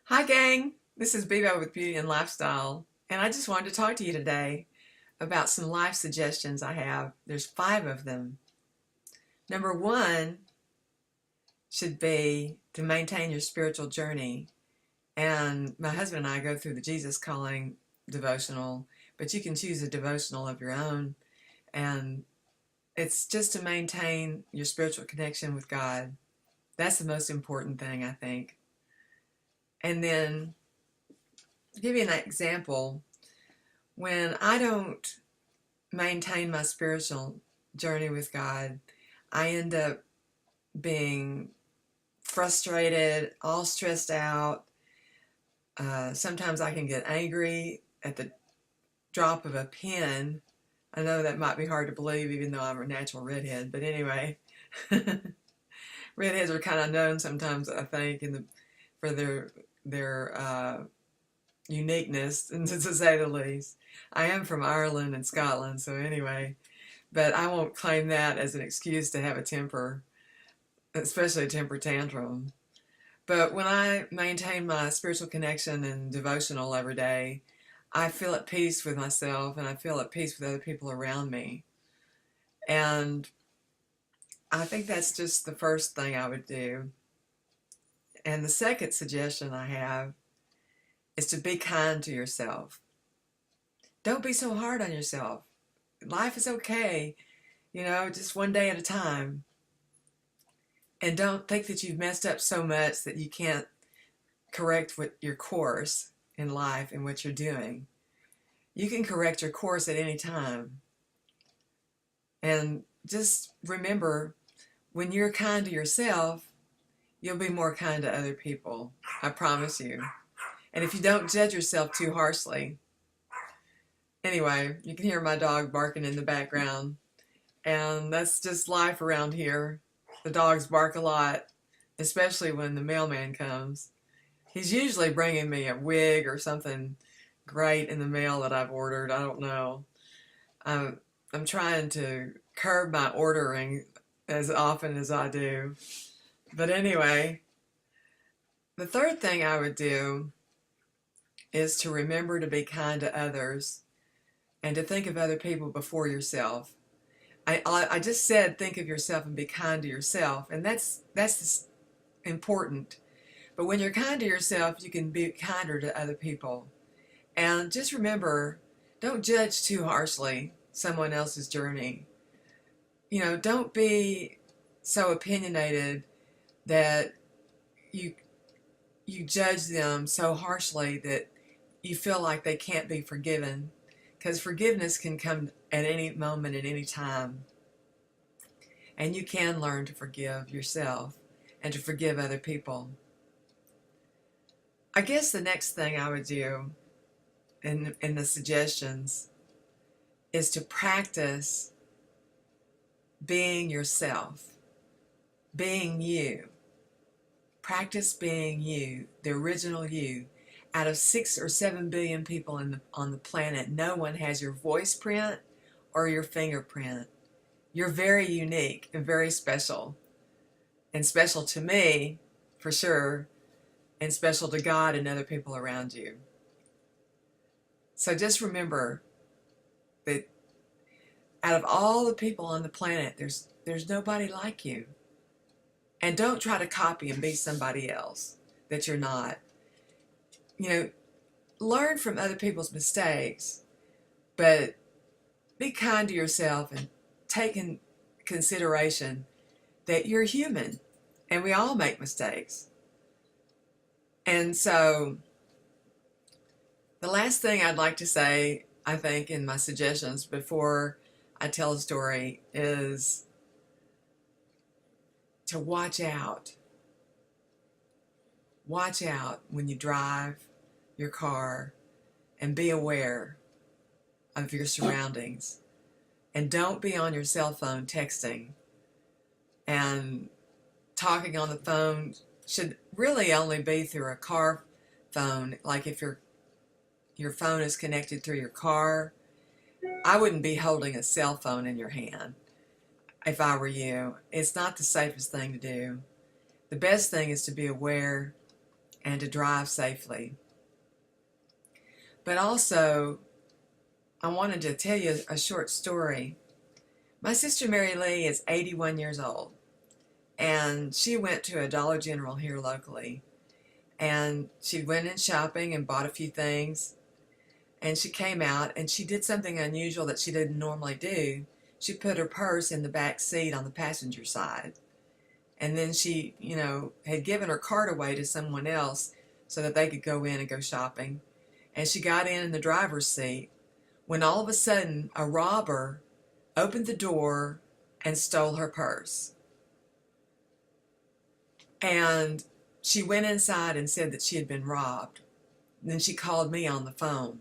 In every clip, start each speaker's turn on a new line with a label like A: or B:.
A: Hi, gang. This is Bebo with Beauty and Lifestyle, and I just wanted to talk to you today about some life suggestions I have. There's 5 of them. Number 1 should be to maintain your spiritual journey. And my husband and I go through the Jesus Calling devotional, but you can choose a devotional of your own. And it's just to maintain your spiritual connection with God. That's the most important thing, I think. And then, to give you an example, when I don't maintain my spiritual journey with God, I end up being frustrated, all stressed out. Sometimes I can get angry at the drop of a pin. I know that might be hard to believe, even though I'm a natural redhead. But anyway, redheads are kind of known sometimes, I think, for their uniqueness, to say the least. I am from Ireland and Scotland, so anyway, but I won't claim that as an excuse to have a temper, especially a temper tantrum. But when I maintain my spiritual connection and devotional every day, I feel at peace with myself and I feel at peace with other people around me. And I think that's just the first thing I would do. And the second suggestion I have is to be kind to yourself. Don't be so hard on yourself. Life is okay, just one day at a time. And don't think that you've messed up so much that you can't correct your course in life and what you're doing. You can correct your course at any time. And just remember, when you're kind to yourself, you'll be more kind to other people. I promise you. And if you don't judge yourself too harshly. Anyway, you can hear my dog barking in the background. And that's just life around here. The dogs bark a lot, especially when the mailman comes. He's usually bringing me a wig or something great in the mail that I've ordered. I don't know. I'm trying to curb my ordering as often as I do. But anyway, the third thing I would do is to remember to be kind to others and to think of other people before yourself. I just said think of yourself and be kind to yourself, and that's important. But when you're kind to yourself, you can be kinder to other people. And just remember, don't judge too harshly someone else's journey. Don't be so opinionated that you judge them so harshly that you feel like they can't be forgiven, because forgiveness can come at any moment, at any time. And you can learn to forgive yourself and to forgive other people. I guess the next thing I would do in the suggestions is to practice being yourself, being you. Practice being you, the original you. Out of 6 or 7 billion people on the planet, no one has your voice print or your fingerprint. You're very unique and very special. And special to me, for sure, and special to God and other people around you. So just remember that out of all the people on the planet, there's nobody like you. And don't try to copy and be somebody else that you're not. Learn from other people's mistakes, but be kind to yourself and take in consideration that you're human and we all make mistakes. And so the last thing I'd like to say, I think, in my suggestions before I tell a story is to watch out. Watch out when you drive your car and be aware of your surroundings. And don't be on your cell phone texting. And talking on the phone should really only be through a car phone. Like if your phone is connected through your car, I wouldn't be holding a cell phone in your hand if I were you. It's not the safest thing to do. The best thing is to be aware and to drive safely. But also, I wanted to tell you a short story. My sister Mary Lee is 81 years old, and she went to a Dollar General here locally, and she went in shopping and bought a few things, and she came out and she did something unusual that she didn't normally do. She put her purse in the back seat on the passenger side, and then she, had given her card away to someone else so that they could go in and go shopping, and she got in the driver's seat when all of a sudden a robber opened the door and stole her purse. And she went inside and said that she had been robbed. And then she called me on the phone.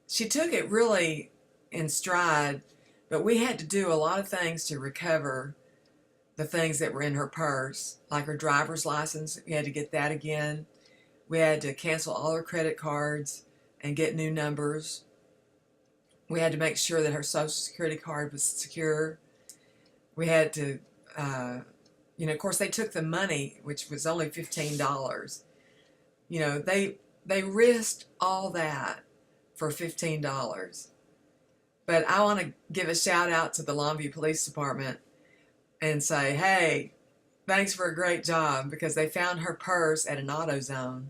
A: She took it really in stride, but we had to do a lot of things to recover the things that were in her purse, like her driver's license. We had to get that again. We had to cancel all her credit cards and get new numbers. We had to make sure that her Social Security card was secure. We had to, of course, they took the money, which was only $15. They risked all that for $15. But I want to give a shout out to the Longview Police Department and say, hey, thanks for a great job, because they found her purse at an AutoZone,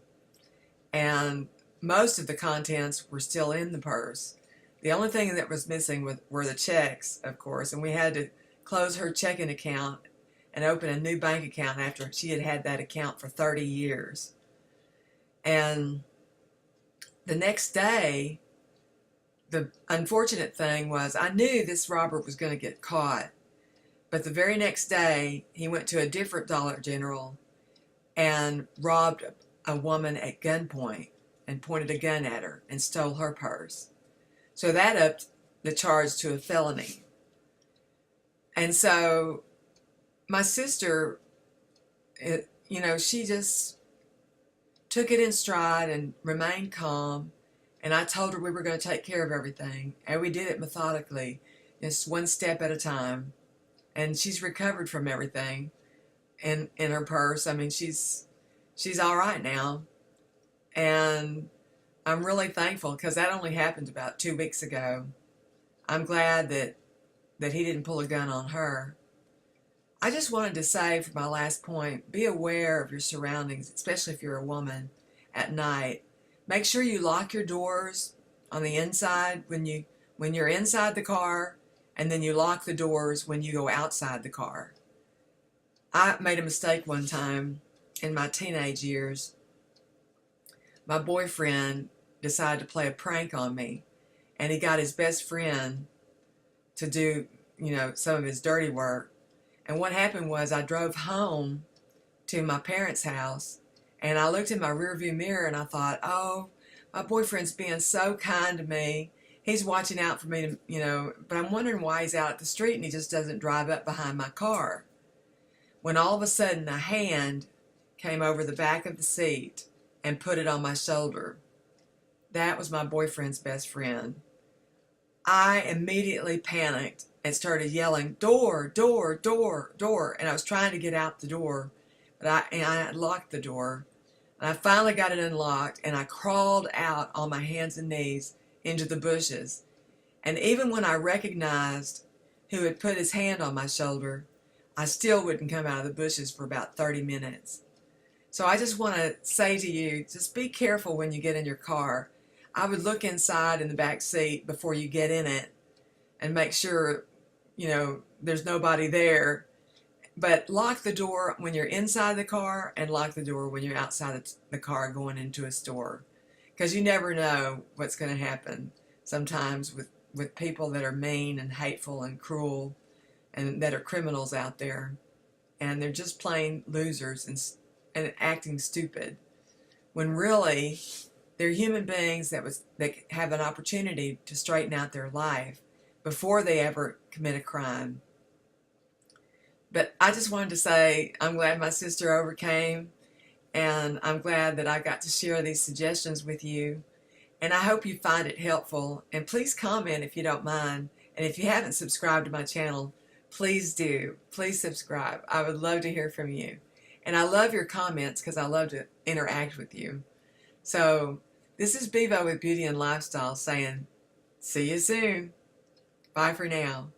A: and most of the contents were still in the purse. The only thing that was missing were the checks, of course, and we had to close her checking account and open a new bank account after she had had that account for 30 years. And the next day, the unfortunate thing was I knew this robber was going to get caught, but the very next day, he went to a different Dollar General and robbed a woman at gunpoint and pointed a gun at her and stole her purse. So that upped the charge to a felony. And so my sister, she just took it in stride and remained calm. And I told her we were going to take care of everything. And we did it methodically, just one step at a time. And she's recovered from everything in her purse. I mean, she's all right now. And I'm really thankful, because that only happened about 2 weeks ago. I'm glad that he didn't pull a gun on her. I just wanted to say, for my last point, be aware of your surroundings, especially if you're a woman, at night. Make sure you lock your doors on the inside when you're inside the car, and then you lock the doors when you go outside the car. I made a mistake one time in my teenage years. My boyfriend decided to play a prank on me, and he got his best friend to do, some of his dirty work. And what happened was I drove home to my parents' house, and I looked in my rearview mirror and I thought, oh, my boyfriend's being so kind to me. He's watching out for me, but I'm wondering why he's out at the street and he just doesn't drive up behind my car. When all of a sudden a hand came over the back of the seat and put it on my shoulder. That was my boyfriend's best friend. I immediately panicked and started yelling, door, door, door, door. And I was trying to get out the door, but I had locked the door. And I finally got it unlocked, and I crawled out on my hands and knees into the bushes. And even when I recognized who had put his hand on my shoulder, I still wouldn't come out of the bushes for about 30 minutes. So I just want to say to you, just be careful when you get in your car. I would look inside in the back seat before you get in it and make sure, there's nobody there. But lock the door when you're inside the car, and lock the door when you're outside the car going into a store. Because you never know what's going to happen sometimes with people that are mean and hateful and cruel and that are criminals out there. And they're just plain losers and acting stupid. When really, they're human beings that have an opportunity to straighten out their life before they ever commit a crime. But I just wanted to say I'm glad my sister overcame, and I'm glad that I got to share these suggestions with you. And I hope you find it helpful. And please comment if you don't mind. And if you haven't subscribed to my channel, please do. Please subscribe. I would love to hear from you. And I love your comments because I love to interact with you. So this is Bevo with Beauty and Lifestyle saying, see you soon. Bye for now.